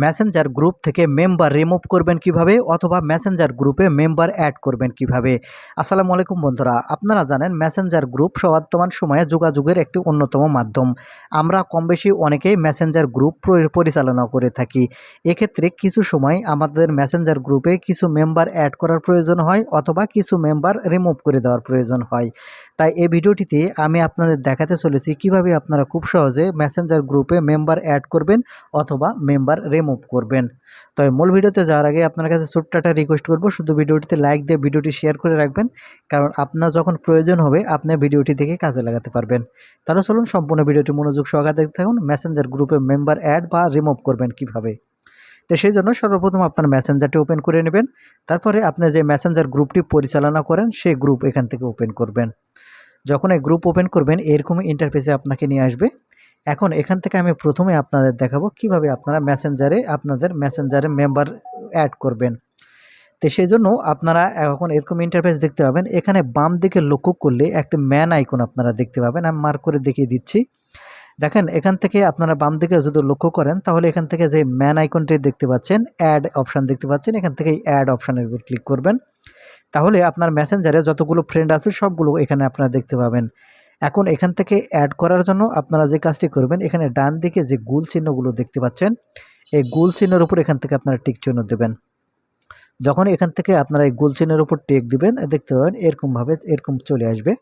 Messenger group থেকে member remove করবেন কিভাবে অথবা মেসেঞ্জার গ্রুপে মেম্বার অ্যাড করবেন কিভাবে। আসসালামু আলাইকুম বন্ধুরা, আপনারা জানেন মেসেঞ্জার গ্রুপ বর্তমান সময়ে যোগাযোগের একটি অন্যতম মাধ্যম। আমরা কম বেশি অনেকেই মেসেঞ্জার গ্রুপ পরিচালনা করে থাকি। এক্ষেত্রে কিছু সময় আমাদের মেসেঞ্জার গ্রুপে কিছু মেম্বার অ্যাড করার প্রয়োজন হয় অথবা কিছু মেম্বার রিমুভ করে দেওয়ার প্রয়োজন হয়। তাই এই ভিডিওটিতে আমি আপনাদের দেখাতে চলেছি কিভাবে আপনারা খুব সহজে মেসেঞ্জার গ্রুপে মেম্বার অ্যাড করবেন অথবা মেম্বার রিমুভ করবেন। তো মূল ভিডিওতে যাওয়ার আগে আপনার কাছে ছোট্ট একটা রিকোয়েস্ট করব, শুধু ভিডিওটিতে লাইক দিয়ে ভিডিওটি শেয়ার করে রাখবেন, কারণ আপনার যখন প্রয়োজন হবে আপনি ভিডিওটি দেখে কাজে লাগাতে পারবেন। তাহলে চলুন সম্পূর্ণ ভিডিওটি মনোযোগ সহকারে দেখতে থাকুন। মেসেঞ্জার গ্রুপে মেম্বার অ্যাড বা রিমুভ করবেন কিভাবে। তো সেই জন্য সর্বপ্রথম আপনার মেসেঞ্জারটি ওপেন করে নেবেন। তারপরে আপনি যে মেসেঞ্জার গ্রুপটি পরিচালনা করেন সেই গ্রুপ এখান থেকে ওপেন করবেন। যখন এই গ্রুপ ওপেন করবেন এরকম ইন্টারফেসে আপনাকে নিয়ে আসবে। এখন এখান থেকে আমি প্রথমে আপনাদের দেখাবো কিভাবে আপনারা আপনাদের মেসেঞ্জারে মেম্বার অ্যাড করবেন। তো সেই জন্য আপনারা এখন এরকম ইন্টারফেস দেখতে পাবেন। এখানে বাম দিকে লক্ষ্য করলে একটা ম্যান আইকন আপনারা দেখতে পাবেন। আমি মার্ক করে দেখিয়ে দিচ্ছি। দেখেন এখান থেকে আপনারা বাম দিকে যদি লক্ষ্য করেন তাহলে এখান থেকে যে ম্যান আইকনটি দেখতে পাচ্ছেন, অ্যাড অপশান দেখতে পাচ্ছেন, এখান থেকে অ্যাড অপশানের উপর ক্লিক করবেন। তাহলে আপনার মেসেঞ্জারে যতগুলো ফ্রেন্ড আছে সবগুলো এখানে আপনারা দেখতে পাবেন। এখন এখান থেকে অ্যাড করার জন্য আপনারা যে কাজটি করবেন, এখানে ডান দিকে যে গোল চিহ্নগুলো দেখতে পাচ্ছেন, এই গোল চিহ্নের উপর এখান থেকে আপনারা টিক চিহ্ন দেবেন। যখন এখান থেকে আপনারা এই গোল চিহ্নের উপর টিক দিবেন দেখতে পাবেন এরকম চলে আসবে।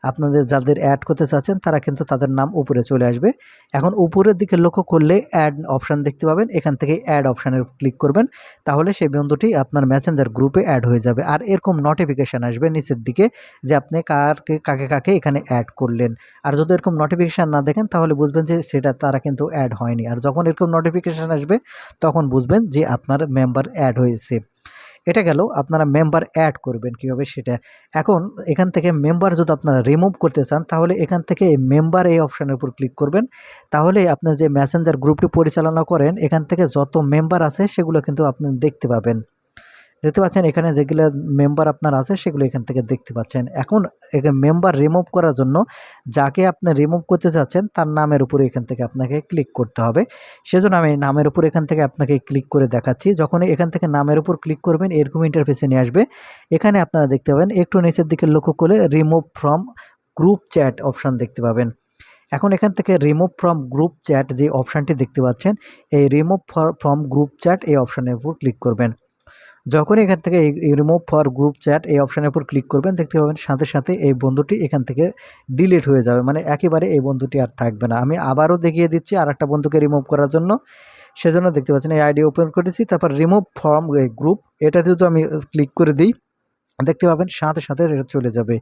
আপনাদের যাদের অ্যাড করতে চাচ্ছেন তারা কিন্তু তাদের নাম উপরে চলে আসবে। এখন উপরের দিকে লক্ষ্য করলে অ্যাড অপশান দেখতে পাবেন, এখান থেকে অ্যাড অপশানে ক্লিক করবেন। তাহলে সেই বন্ধুটি আপনার মেসেঞ্জার গ্রুপে অ্যাড হয়ে যাবে। আর এরকম নোটিফিকেশান আসবে নিচের দিকে যে আপনি কাকে এখানে অ্যাড করলেন। আর যদি এরকম নোটিফিকেশান না দেখেন তাহলে বুঝবেন যে সেটা তারা কিন্তু অ্যাড হয়নি। আর যখন এরকম নোটিফিকেশান আসবে তখন বুঝবেন যে আপনার মেম্বার অ্যাড হয়েছে। এটা গেল আপনারা মেম্বার অ্যাড করবেন কিভাবে সেটা। এখন এখান থেকে মেম্বার যদি আপনারা রিমুভ করতে চান তাহলে এখান থেকে মেম্বার এই অপশানের উপর ক্লিক করবেন। তাহলে আপনার যে মেসেঞ্জার গ্রুপটি পরিচালনা করেন এখান থেকে যত মেম্বার আছে সেগুলো কিন্তু আপনি দেখতে পাবেন। দেখতে পাচ্ছেন এখানে যেগুলো মেম্বার আপনার আছে সেগুলো এখান থেকে দেখতে পাচ্ছেন। এখন এখানে মেম্বার রিমুভ করার জন্য যাকে আপনি রিমুভ করতে চাচ্ছেন তার নামের উপরে এখান থেকে আপনাকে ক্লিক করতে হবে। সেজন্য আমি নামের উপর এখান থেকে আপনাকে ক্লিক করে দেখাচ্ছি। যখন এখান থেকে নামের উপর ক্লিক করবেন এরকম ইন্টারফেসে নিয়ে আসবে। এখানে আপনারা দেখতে পাবেন একটু নিচের দিকে লক্ষ্য করে remove from group chat option দেখতে পাবেন। এখন এখান থেকে রিমুভ ফ্রম গ্রুপ চ্যাট যে অপশানটি দেখতে পাচ্ছেন, এই রিমুভ ফ্রম গ্রুপ চ্যাট এই অপশানের উপর ক্লিক করবেন। যখন এখান থেকে এই রিমুভ ফর গ্রুপ চ্যাট এই অপশানের উপর ক্লিক করবেন দেখতে পাবেন সাথে সাথে এই বন্ধুটি এখান থেকে ডিলিট হয়ে যাবে, মানে একেবারে এই বন্ধুটি আর থাকবে না। আমি আবারও দেখিয়ে দিচ্ছি আর একটা বন্ধুকে রিমুভ করার জন্য। সেজন্য দেখতে পাচ্ছেন এই আইডি ওপেন করেছি, তারপর রিমুভ ফ্রম গ্রুপ এটা যদি আমি ক্লিক করে দিই দেখতে পাবেন সাথে সাথে এটা চলে যাবে।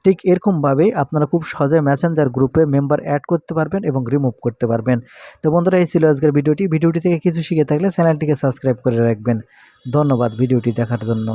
ঠিক এরকমভাবেই আপনারা খুব সহজে মেসেঞ্জার গ্রুপে মেম্বার অ্যাড করতে পারবেন এবং রিমুভ করতে পারবেন। তো বন্ধুরা এই ছিল আজকের ভিডিওটি থেকে কিছু শিখে থাকলে চ্যানেলটিকে সাবস্ক্রাইব করে রাখবেন। ধন্যবাদ ভিডিওটি দেখার জন্য।